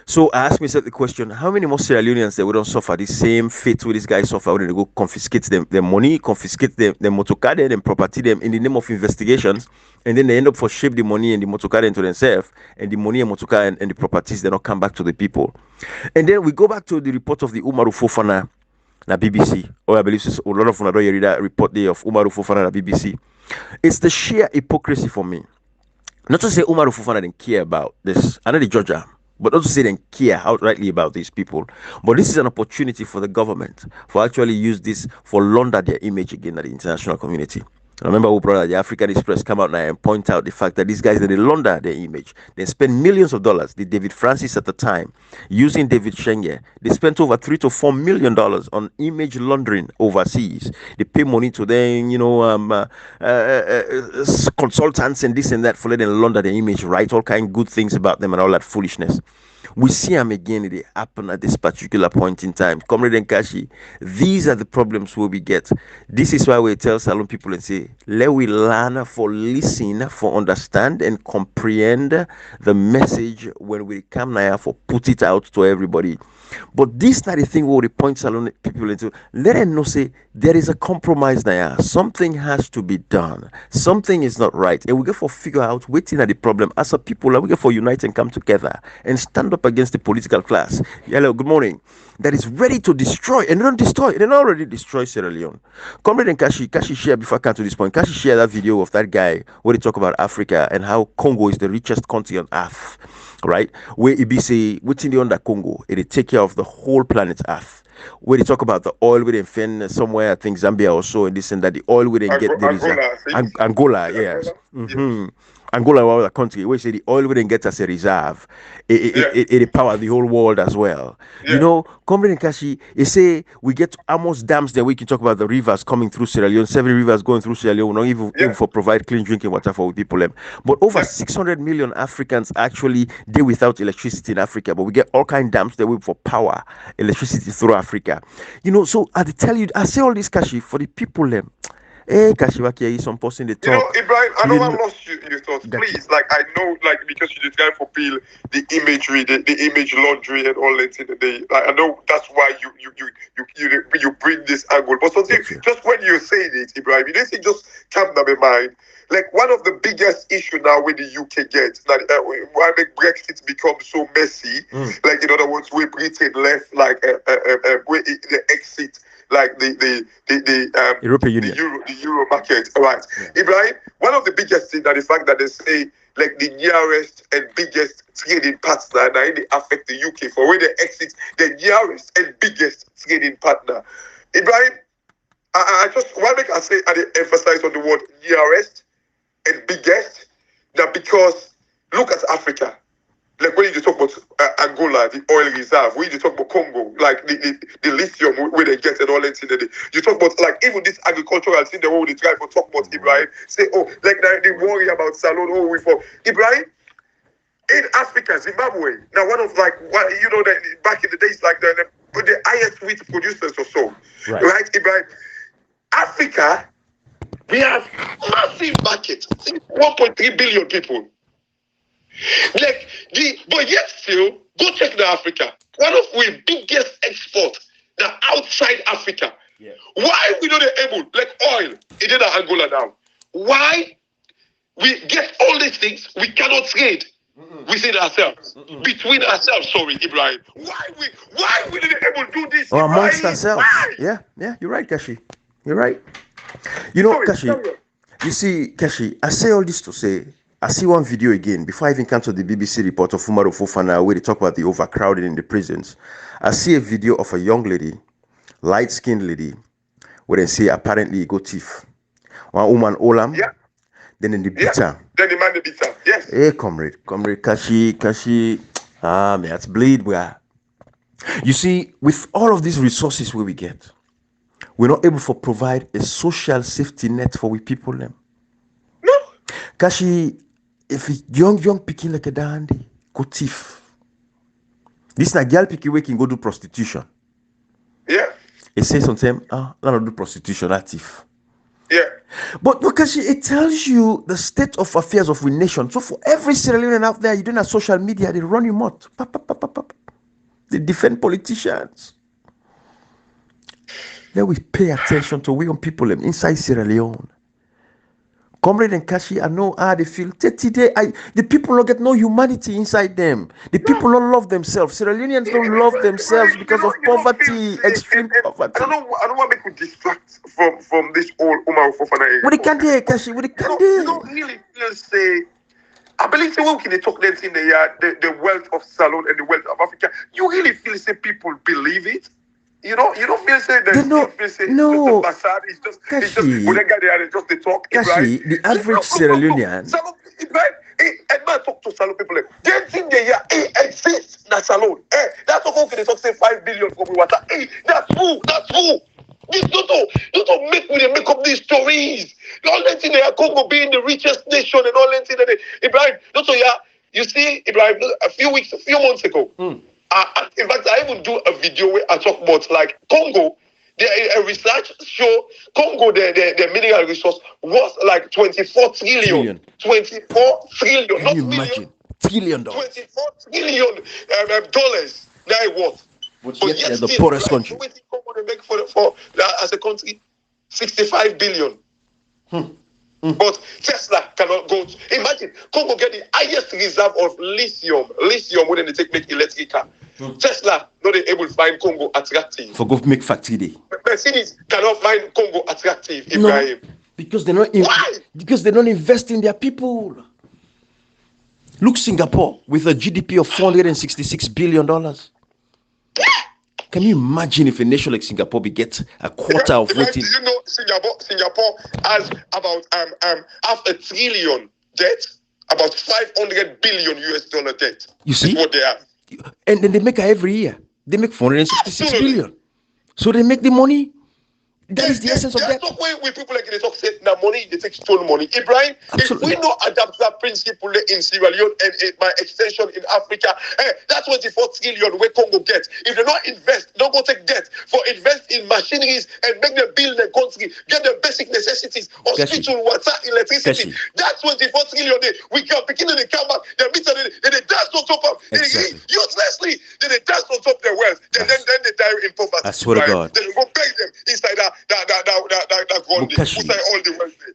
So I ask myself the question, how many more Sierra Leoneans that we don't suffer the same fate with this guy suffer when they go confiscate their money, confiscate their motorcar, their property them in the name of investigations, and then they end up for shape the money and the motorcar into themselves, and the money and motorcar and the properties they not come back to the people. And then we go back to the report of the Umaru Fofana na BBC, or I believe a lot of you read that report there of Umaru Fofana na BBC. It's the sheer hypocrisy for me. Not to say Umaru Fofana didn't care about this, I know the judge, but not to say they didn't care outrightly about these people. But this is an opportunity for the government for actually use this for launder their image again at the international community. I remember we brought the African Express come out now and point out the fact that these guys, they launder their image. They spend millions of dollars. The David Francis at the time, using David Shenge, they spent over $3 to $4 million on image laundering overseas. They pay money to them, consultants and this and that for letting launder their image, write all kind of good things about them and all that foolishness. We see them again, they happen at this particular point in time. Comrade Nkashi, these are the problems where we get. This is why we tell Salon people and say, let we learn for listen, for understand and comprehend the message when we come now for put it out to everybody. But this not the thing where they point Salone people into. Let them know say there is a compromise there. Something has to be done. Something is not right. And we get for figure out waiting at the problem as a people, like we get for unite and come together and stand up against the political class. Hello, good morning. That is ready to destroy and they don't destroy. They don't already destroy Sierra Leone. Comrade and Kashi share before I come to this point. Kashi share that video of that guy where they talk about Africa and how Congo is the richest country on earth, right? Where it be say within the under Congo, it take care of the whole planet Earth. Where they talk about the oil we didn't find somewhere, I think Zambia also, and this and that, the oil we didn't get there is Angola, yes. Mm-hmm. Angola was a country where say the oil we didn't get as a reserve. It power the whole world as well. You know, Comrade Kashi, they say we get almost dams there. We can talk about the rivers coming through Sierra Leone, 7 rivers going through Sierra Leone, not even for provide clean drinking water for people. But over 600 million Africans actually deal without electricity in Africa. But we get all kind of dams there for power, electricity through Africa. You know, so I tell you, I say all this Kashi for the people. Hey, Kashiwaki is some person they talk. You know, Ibrahim, I know I lost your thoughts. Please, like I know, like because you try to feel the imagery, the image laundry and all that in the day. Like, I know that's why you bring this angle. But something just when you're saying it, Ibrahim, you didn't just come to my mind. Like one of the biggest issue now with the UK gets that why make Brexit become so messy. Like in other words, where Britain left, like where the exit. Like the European Union, the Euro market, right? Ibrahim, one of the biggest things that the fact that they say like the nearest and biggest trading partner now they affect the UK for when they exit the nearest and biggest trading partner. Ibrahim, I just why make I say I emphasize on the word nearest and biggest now because look at Africa. Like when you talk about Angola, the oil reserve, when you talk about Congo, like the lithium where they get and all that thing, you talk about like even this agricultural thing, the way they try to talk about Ibrahim, say, oh, like they worry about Salon, oh, we for Ibrahim in Africa, Zimbabwe. Now one of like you know that back in the days like the highest wheat producers or so, right? Ibrahim, Africa, we have massive market, 1.3 billion people. Like but yet still, go check the Africa. One of our biggest exports now outside Africa. Why we not able, like oil, it is Angola now. Why we get all these things, we cannot trade within ourselves, between ourselves. Sorry, Ibrahim. Why we not able to do this? Or amongst ourselves. Why? Yeah, you're right, Kashi. You're right. You know, Kashi. You see, Kashi, I say all this to say. I see one video again, before I even come to the BBC report of Umaru Fofana, where they talk about the overcrowding in the prisons. I see a video of a young lady, light-skinned lady, where they say apparently he go thief. One woman, Olam, then in the bitter. Then the man, the bitter, yes. Hey, comrade, Kashi, may it bleed, where. You see, with all of these resources where we get, we're not able to provide a social safety net for we people them. No. Kashi, if young picking like a dandy, go thief. This na girl picking we can go do prostitution. Yeah. It says sometimes, not do prostitution, that thief. Yeah. But because it tells you the state of affairs of a nation. So for every Sierra Leonean out there, you don't have social media, they run you mouth. They defend politicians. Then we pay attention to we on people inside Sierra Leone. Comrade and Kashi, I know how they feel. The people don't get no humanity inside them. The people don't love themselves. Sierra Leoneans don't love themselves because of poverty, extreme poverty. I don't want to make you distract from this old Umar Fofana. What they can't do, Kashi? What they can't do? You don't really say. I believe when they talk that in the wealth of Salon and the wealth of Africa, you really feel say people believe it. You don't feel say that no. It's just when they get there and just they talk. Kashi, the average Sierra Leonean. And man talk to Salon people. They think they exist in Salon. That's what they talk say 5 billion for me water. That's true. This don't make up these stories. All that thing they are Congo being the richest nation and all that thing that Ibrahim. You see, Ibrahim, a few months ago. In fact, I even do a video where I talk about like Congo. A research show Congo, their mineral resource was like 24 trillion. 24 trillion. Can you imagine? $24 trillion. 24 trillion dollars. Now what? But yet they're the still, poorest country. What do Congo they make for as a country? 65 billion. But Tesla cannot go. Imagine Congo get the highest reserve of lithium. Lithium when they make electric car. Tesla not able to find Congo attractive. For go make factory day. Mercedes cannot find Congo attractive. Ibrahim. No, because they're not. Because they don't invest in their people. Look, Singapore with a GDP of $466 billion. Can you imagine if a nation like Singapore be get a quarter of what? Do you know Singapore has about $500 billion debt, about 500 billion US dollar debt. You see what they have, and then they make every year. They make 466 billion. So they make the money. That is the essence of that. That's why when people like they talk say now money, they take stolen money. Ibrahim, absolutely. If we not adapt that principle in Sierra Leone and by extension in Africa, that's 24 trillion where Congo gets. If they not invest, don't go take debt for invest in machineries and make them build their country, get the basic necessities, hospital, water, electricity. That's 24 trillion. We can begin to come back. They dance on top of uselessly. They dance on top of their wealth. Then they die in poverty. I swear to God. Then go pay them inside that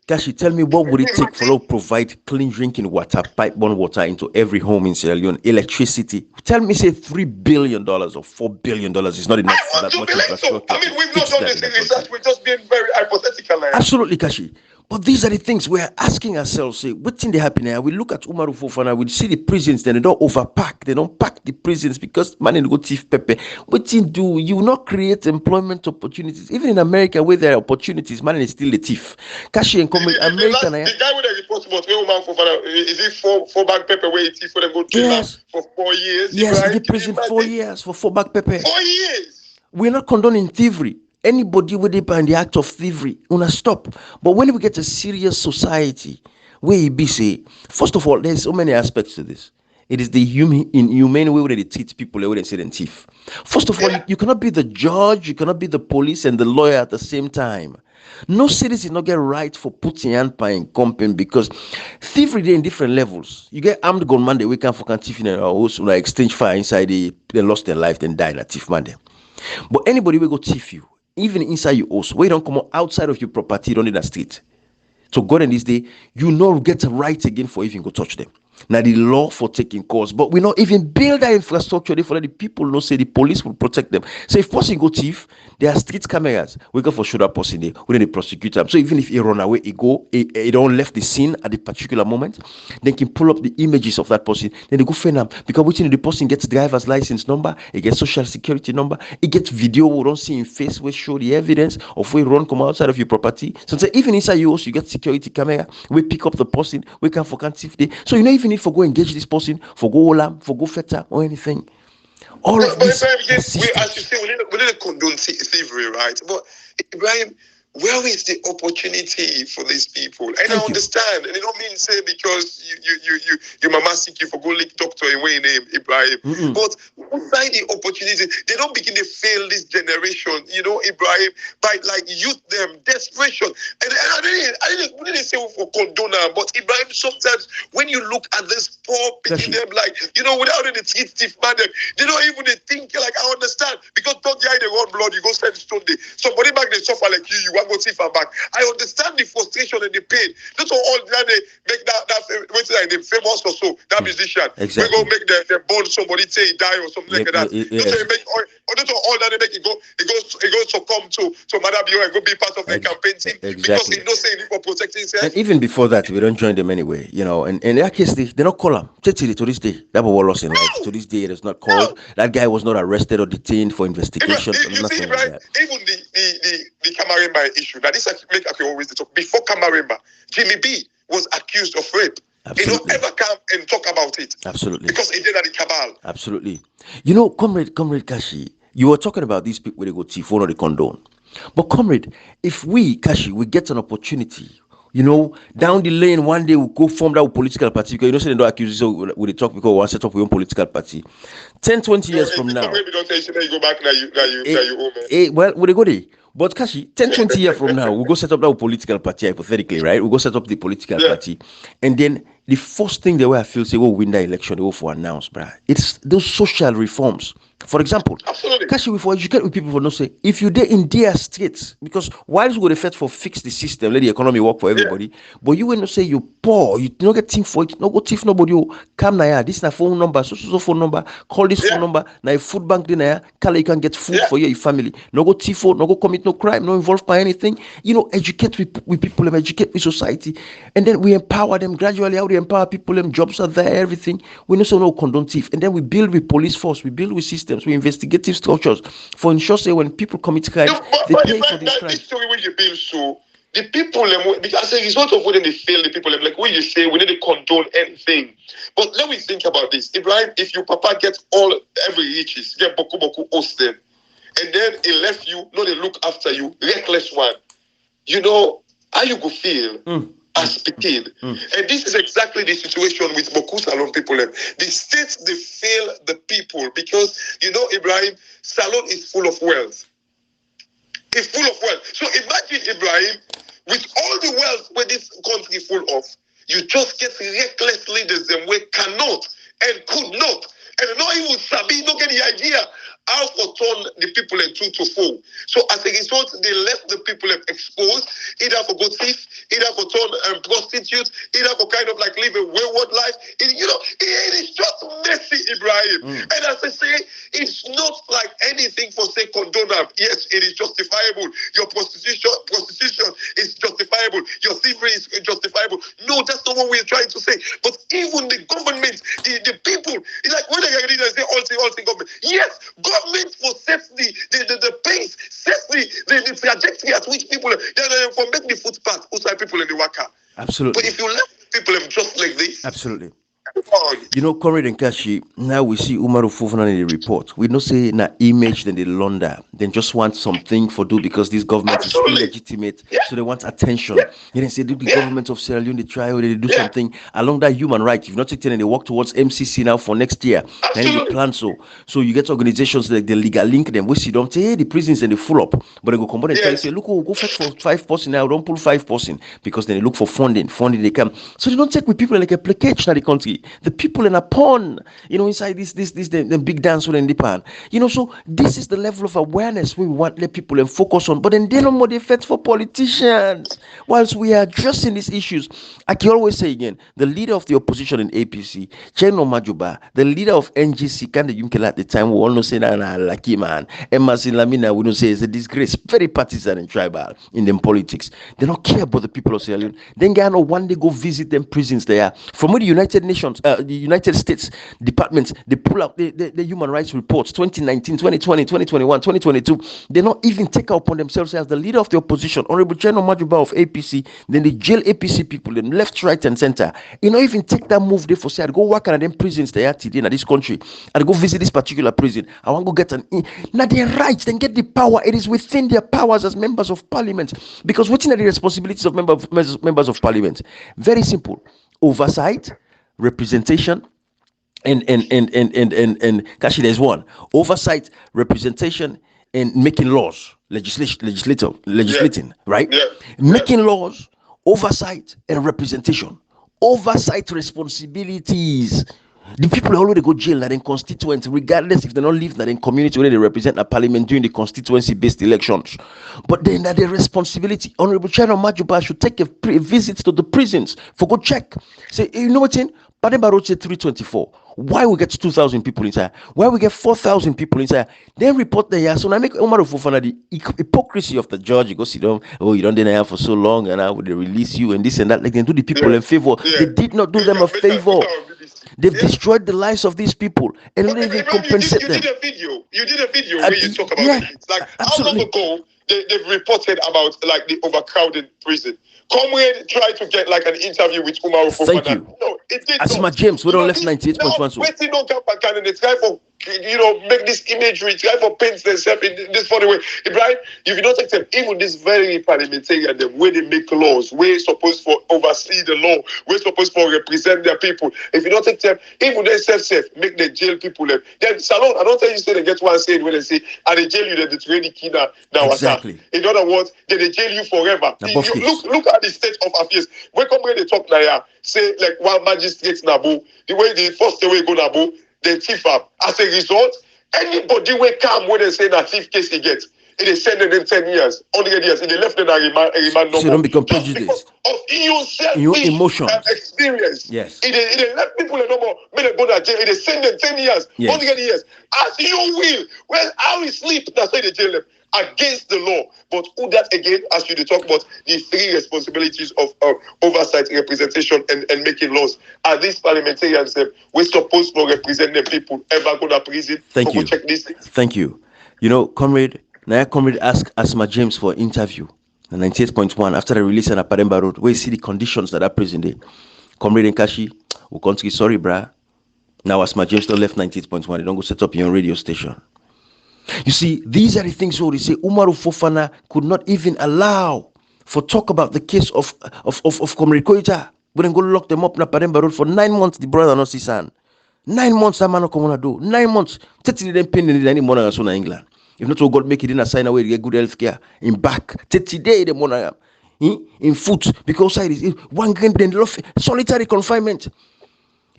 Kashi, tell me what would it take for us to provide clean drinking water, pipe-borne water into every home in Sierra Leone, electricity? Tell me, say $3 billion or $4 billion is not enough for that much infrastructure. I mean, we've not done this research. We're just being very hypothetical. Absolutely, Kashi. But these are the things we're asking ourselves. Say, what thing they happen here? We look at Umaru Fofana, we see the prisons, then they don't overpack. They don't pack the prisons because man go thief pepper. What thing do you not create employment opportunities? Even in America, where there are opportunities, man is still the thief. Kashi and American. The guy with the report about where Umaru Fofana is it four bag pepper where he thief for them go to for 4 years? Yes, in the prison 4 years for 4 bag pepper. 4 years. We're not condoning thievery. Anybody with it by the act of thievery, una stop. But when we get a serious society, where it be say, first of all, there's so many aspects to this. It is the inhumane way where they treat people, where they say them thief. First of all, you cannot be the judge, you cannot be the police and the lawyer at the same time. No citizen not get right for putting hand by and company because thievery they in different levels. You get armed gunman, they wake up for thief in a house, like exchange fire inside, they lost their life, then die in a thief man there. But anybody will go thief you. Even inside your house, where you don't come outside of your property, you don't need a street. So God in this day, you not get a right again for even go touch them. Now the law for taking course, but we not even build that infrastructure there for let the people know say the police will protect them. So if person go thief, there are street cameras. We go for show that person there, we then they prosecute them. So even if he run away, he don't left the scene at the particular moment, they can pull up the images of that person. Then they go find them because within the person gets driver's license number, he gets social security number, he gets video we don't see in face we show the evidence of where run come outside of your property. So even inside your house, you get security camera, we pick up the person, we can for thief there. So you know even need for go engage this person, for go olam, for go feta or anything. All of this. As you say, we need to condone thievery, right? But Ibrahim, where is the opportunity for these people? And I understand, and it don't mean say because you mama sick you for go lick doctor away name Ibrahim. But find the opportunity. They don't begin to fail this generation, Ibrahim, by like youth them desperation. And I didn't say for condone, but Ibrahim, sometimes when you look at this poor picking them like without any teeth man, they don't even think like I understand because don't they run blood, you go spend Sunday. Somebody back they suffer like you want go see for back. I understand the frustration and the pain. That's all that they make that like the famous or so that musician. Exactly. We go make the bone somebody say he die or something like that. That's all that they make it goes succumb to Madame Bio and go be part of the campaign team because he knows saying for protecting himself. And even before that, we don't join them anyway, And in that case, they don't call him. To this day, that was lost in life. To this day, it is not called. No. That guy was not arrested or detained for investigation. You see, right? Like even the Camarema issue. Now this make I always talk. Before Camarema, Jimmy B was accused of rape. Absolutely. He don't ever come and talk about it. Absolutely. Because he did at the cabal. Absolutely. Comrade Kashi, you were talking about these people they go thief or they condone. But comrade, if we, Kashi, we get an opportunity, down the lane one day we'll go form that political party because say they don't accuse us we talk because we want to set up our own political party. 10-20 years from now. Maybe don't say you go back now well, we go there. But Kashi, 10-20 years from now, we'll go set up that political party, hypothetically, right? We'll go set up the political party. And then the first thing the way I feel say, we'll win that election, they go for announce, bruh. It's those social reforms. For example, Kashi, we for educate with people for no say if you there in their states, because whilst we effort for fix the system, let the economy work for everybody, but you will not say you poor, you don't get team for it, no go thief nobody, come now, this is a phone number, so phone number, call this phone number, now a food bank dinner, you can get food for your family, no go thief, no go commit no crime, no involved by anything, educate with people, educate with society, and then we empower them gradually. How we empower people, them jobs are there, everything. We no condone thief, and then we build with police force, we build with systems, we investigative structures for ensure say when people commit crimes, they pay for these crimes. This story when you build so the people because as a result of when they fail, the people like when you say we need to condone anything. But let me think about this. Ibrahim, if your papa gets every riches, get boku host them, and then he left you, no, they look after you, reckless one. How you go feel as speaking. And this is exactly the situation with Boku Salon people. The states, they fail the people because, Ibrahim, Salon is full of wealth. It's full of wealth. So imagine, Ibrahim, with all the wealth where this country is full of, you just get recklessly the same way cannot and could not. And not even Sabi, don't get the idea how to turn the people into to four. So as a result, they left the people exposed, either for good thief, either for turn prostitutes, either for kind of like live a wayward life. It is just messy, Ibrahim. And as I say, it's not like anything for say condone. Yes, it is justifiable. Your prostitution is justifiable. Your thievery is justifiable. No, that's not what we're trying to say. But even the government, the people, it's like when they say all thing government. Yes, government for safety, the pace, safety, the trajectory at which people for make the footpath outside people in the worker. Absolutely. But if you let people just like this, absolutely. Comrade Nkashi, now we see Umaru Fofana in the report. We don't say na image, then they launder, then just want something for do because this government is illegitimate, so they want attention. You then say the government of Sierra Leone, they try or they do something along that human right. You've not taken and they work towards MCC now for next year. And they plan so you get organizations like the legal link them. We see them say, hey, the prisons and they full up, but they go come and try to say, look, we'll go fetch for 5% now, don't pull 5% because then they look for funding they come. So they don't take with people like a placage in the country. The people in a pond, inside this the big dance with the pan. So this is the level of awareness we want to let people focus on. But then they no more effect for politicians. Whilst we are addressing these issues, I can always say again, the leader of the opposition in APC, Cheno Majuba, the leader of NGC, Kande Yumkela at the time, we all know say that lucky man. Emma Lamina, we don't say it's a disgrace, very partisan and tribal in them politics. They don't care about the people of Sierra Leone. Then they one day go visit them prisons there. From where the United Nations, the United States departments, they pull out the human rights reports 2019, 2020, 2021, 2022. They not even take upon themselves as the leader of the opposition, Honorable Cheno Majuba of APC, then they jail APC people, then left, right, and center. Not even take that move there for say, I'd go work at them prisons they are today in this country. I'd go visit this particular prison. I want to go get now their rights, then get the power. It is within their powers as members of parliament. Because what's in the responsibilities of members of parliament? Very simple. Oversight, representation, and Kashi, there's one. Oversight, representation, and making laws, legislating, right? Making laws, oversight, and representation. Oversight responsibilities. The people already go jail that in constituency, regardless if they don't live that in community where they represent a parliament during the constituency-based elections. But then that the responsibility, Honorable Cheno Majuba should take a visit to the prisons for go check. Say, you know what's in? Bademba Road 324. Why we get 2,000 people inside? Why we get 4,000 people inside? Then report the year. So now make Umaru Fofana the hypocrisy of the judge. You go sit down. Oh, you don't deny for so long, and now they release you and this and that. Like they do the people in favor. They did not do them a favor. They've destroyed the lives of these people and don't even compensate them. You did a video where you talk about it. Like absolutely. How long ago they've reported about like the overcrowded prison. Comrade tried to get like an interview with Umaru Fofana. Thank you. No, it did Asima not. James, we don't left 98.1. So waiting on camp candidates, try for make this imagery, try for paint themselves in this funny way. Ibrahim, if you don't take them, even this very parliamentarian, the way they make laws, we're supposed to oversee the law, we're supposed to represent their people. If you don't take them, even they self make the jail people them. Then Salon, I don't tell you say they get one saying when they say, and they jail you, they train the kid now. Exactly. In other words, they jail you forever. Look at the state of affairs. When they talk now, say like one magistrate Nabu, the way the first way go Nabu, they thief up. As a result, Anybody will come when they say that thief case he gets, it is send them 10 years, 100 years, it is left them a remand So don't become prejudiced. of your selfish Your emotions. Experience. Yes. It is left people no more, when they go to jail, it is send them 10 years, Yes. 100 years, as you will. Well, how we sleep, that's why they jail them. Against the law, but who that again, as you talk about the three responsibilities of oversight, representation, and making laws. Are these parliamentarians we're supposed to represent the people ever go to prison? Thank you. Check these things? Thank you. You know, comrade asked Asma James for an interview. 98.1 after the release on Aparemba Road, where you see the conditions that are prison there. Comrade Nkashi, we can't say sorry, brah. Now Asma James still left 98.1. They don't go set up your own radio station. You see, these are the things where they say Umaru Fofana could not even allow for talk about the case of Comrade Koita. We then go lock them up in Aparemba Road for 9 months. The brother not see son. 9 months that man come on do. 9 months. 30 days pain in any money in England. If not, God make it in a sign away to get good health care in back. 30 days the money in foot because side is 1 gram then solitary confinement.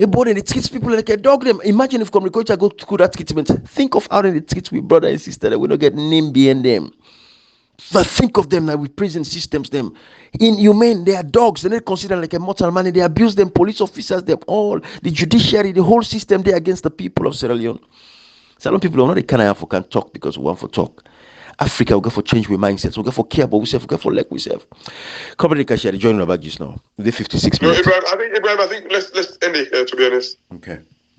A body that treats people like a dog. Them. Imagine if Comrade go through that treatment. Think of how they treat with brother and sister that we don't get name behind them. But think of them now with prison systems. Them inhumane. They are dogs. They're not considered like a mortal man. They abuse them. Police officers. Them all the judiciary. The whole system. They against the people of Sierra Leone. Some people are not the kind of can talk because we want for talk. Africa will go for change with mindsets. We'll go for care about ourselves. We'll go for like ourselves. Comrade Kashi, joining about just now. The 56 minutes. Ibrahim, I think let's end it here, to be honest. Okay.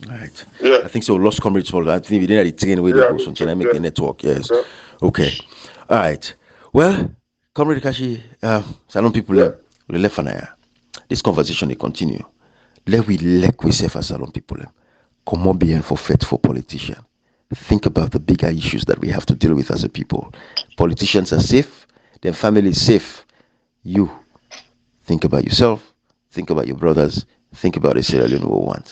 All right. Yeah. I think so. Lost comrades. I think we didn't have the train away. Yeah, so I make the network. Yes. Yeah. Okay. All right. Well, Comrade Kashi, some people we left for now. This conversation will continue. Let we like we say for Salon people. Come on, being for faithful politician. Think about the bigger issues that we have to deal with as a people. Politicians are safe, their family is safe. You think about yourself, think about your brothers, think about the Sierra Leone we want.